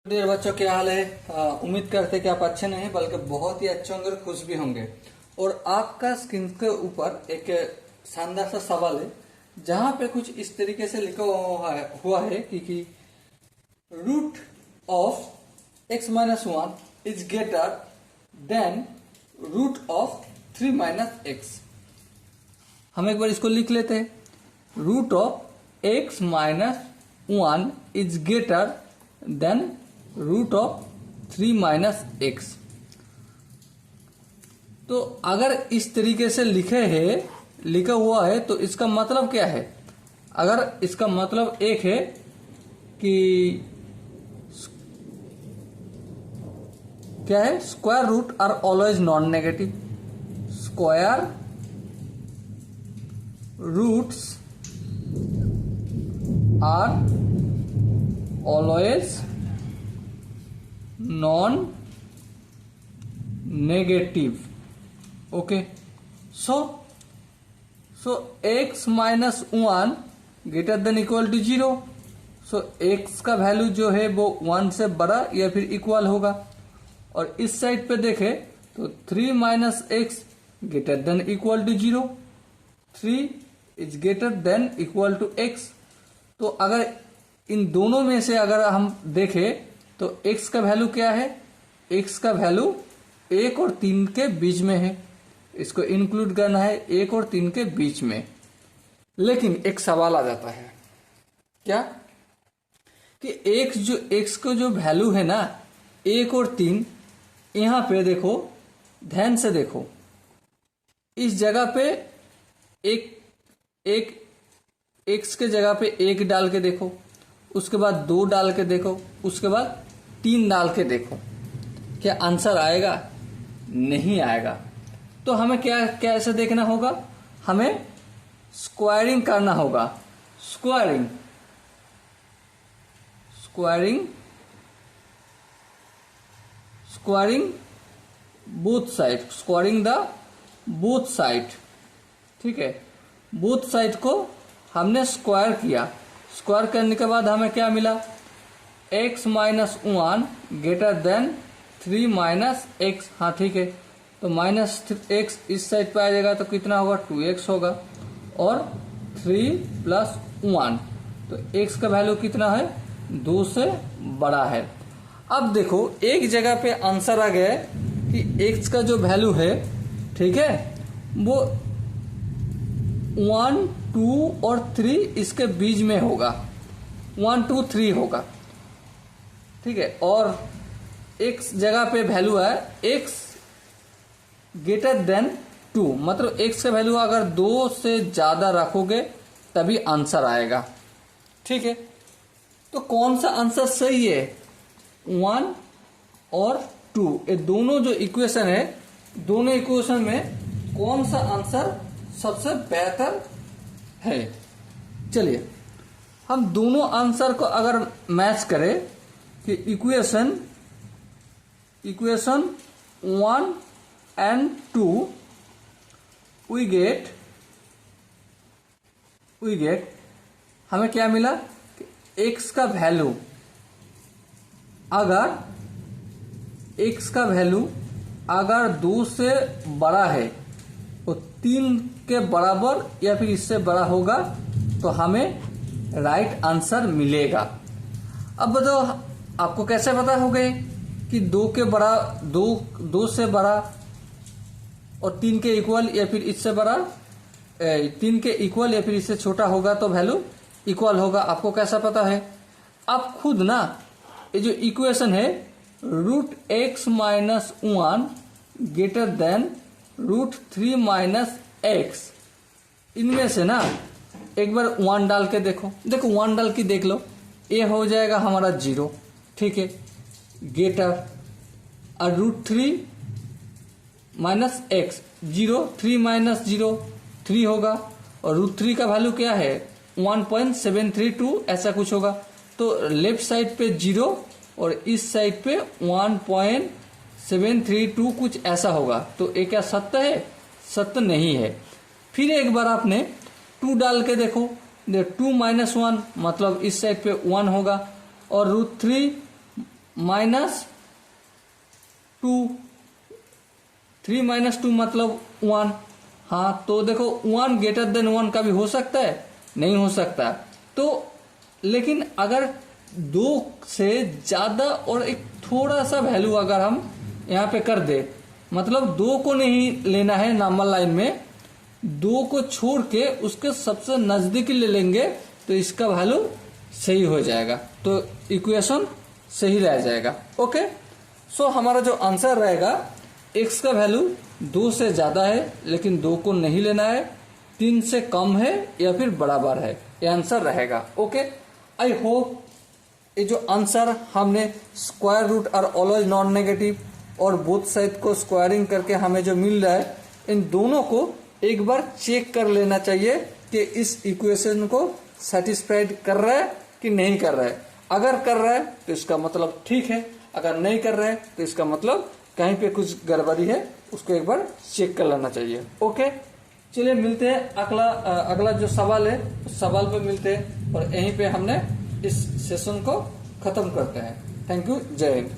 Dear बच्चों, क्या हाल है। उम्मीद करते हैं कि आप अच्छे नहीं बल्कि बहुत ही अच्छे होंगे और खुश भी होंगे। और आपका स्क्रीन के ऊपर एक शानदार सा सवाल है जहां पे कुछ इस तरीके से लिखा हुआ है कि root of x minus one is greater than root of 3 minus x. हम एक बार इसको लिख लेते हैं। Root of x minus one is greater than root of 3 minus x. तो अगर इस तरीके से लिखा हुआ है तो इसका मतलब क्या है। अगर इसका मतलब एक है कि क्या है, square root are always non negative. Square roots are always non negative. Okay, so x minus one greater than equal to 0। सो x का वैल्यू जो है वो 1 से बड़ा या फिर इक्वल होगा। और इस साइड पे देखें तो 3 minus x greater than equal to 0। 3 is greater than equal to x। तो अगर इन दोनों में से अगर हम देखें तो x का वैल्यू क्या है। x का वैल्यू 1 और 3 के बीच में है। इसको इंक्लूड करना है 1 और 3 के बीच में। लेकिन एक सवाल आ जाता है, क्या कि x को जो वैल्यू है ना 1 और 3, यहां पे देखो, ध्यान से देखो, इस जगह पे एक x के जगह पे 1 डाल के देखो, उसके बाद 2 डाल के देखो, उसके बाद 3 डाल के देखो, क्या आंसर आएगा? नहीं आएगा। तो हमें क्या कैसे देखना होगा, हमें स्क्वायरिंग करना होगा। Squaring both side, squaring the both side. ठीक है, बोथ साइड को हमने स्क्वायर किया। स्क्वायर करने के बाद हमें क्या मिला, x minus one greater then 3 minus x. हाँ ठीक है, तो माइनस एक्स इस साइड पे आ जाएगा तो कितना होगा, 2x होगा। और 3 प्लस 1, तो x का वैल्यू कितना है, 2 से बड़ा है। अब देखो एक जगह पे आंसर आ गया कि x का जो वैल्यू है, ठीक है, वो 1, 2 और 3 इसके बीच में होगा। 1, 2, 3 होगा। ठीक है, और एक जगह पे वैल्यू है x ग्रेटर देन 2, मतलब x का वैल्यू अगर 2 से ज्यादा रखोगे तभी आंसर आएगा। ठीक है, तो कौन सा आंसर सही है, 1 और 2, ये दोनों जो इक्वेशन है, दोनों इक्वेशन में कौन सा आंसर सबसे बेहतर है। चलिए हम दोनों आंसर को अगर मैच करें कि इक्वेशन 1 एंड 2 वी गेट हमें क्या मिला कि x का वैल्यू अगर 2 से बड़ा है तो 3 के बराबर या फिर इससे बड़ा होगा तो हमें राइट आंसर मिलेगा। अब बताओ आपको कैसे पता हो गए कि 2 से बड़ा और 3 के इक्वल या फिर इससे बड़ा, 3 के इक्वल या फिर इससे छोटा होगा तो वैल्यू इक्वल होगा। आपको कैसा पता है? आप खुद ना ये जो इक्वेशन है root x minus one greater than root 3 minus x, इनमें से ना एक बार 1 डाल के देखो। 1 डाल के देख लो, ये हो जाएगा हमारा 0। ठीक है, ग्रेटर और रूट 3 माइनस एक्स, 0, 3 माइनस 0 3 होगा। और रूट 3 का वैल्यू क्या है, 1.732 ऐसा कुछ होगा। तो लेफ्ट साइड पे 0 और इस साइड पे 1.732 कुछ ऐसा होगा। तो ये क्या सत्य है? सत्य नहीं है। फिर एक बार आपने 2 डाल के देखो, 2 माइनस 1 मतलब इस साइड पे 1 होगा। और रूट 3 -2, 3 - 2 मतलब 1। हाँ, तो देखो 1 ग्रेटर देन 1 का भी हो सकता है, नहीं हो सकता। तो लेकिन अगर 2 से ज्यादा और एक थोड़ा सा वैल्यू अगर हम यहाँ पे कर दे, मतलब 2 को नहीं लेना है नॉर्मल लाइन में, 2 को छोड़ के उसके सबसे नजदीकी ले लेंगे तो इसका वैल्यू सही हो जाएगा, तो इक्वेशन सही रह जाएगा। ओके, सो हमारा जो आंसर रहेगा, x का वैल्यू 2 से ज्यादा है लेकिन 2 को नहीं लेना है, 3 से कम है या फिर बराबर है, ये आंसर रहेगा। ओके, आई होप ये जो आंसर हमने स्क्वायर रूट और ऑलवेज नॉन नेगेटिव और बोथ साइड को स्क्वायरिंग करके हमें जो मिल रहा है, इन दोनों को एक बार चेक कर लेना चाहिए कि इस इक्वेशन को सेटिस्फाइड कर रहा है कि नहीं कर रहा है। अगर कर रहा है तो इसका मतलब ठीक है, अगर नहीं कर रहा है तो इसका मतलब कहीं पे कुछ गड़बड़ी है, उसको एक बार चेक कर लेना चाहिए। ओके, चलिए मिलते हैं अगला जो सवाल है उस सवाल पे मिलते हैं और यहीं पे हमने इस सेशन को खत्म करते हैं। थैंक यू, जय हिंद।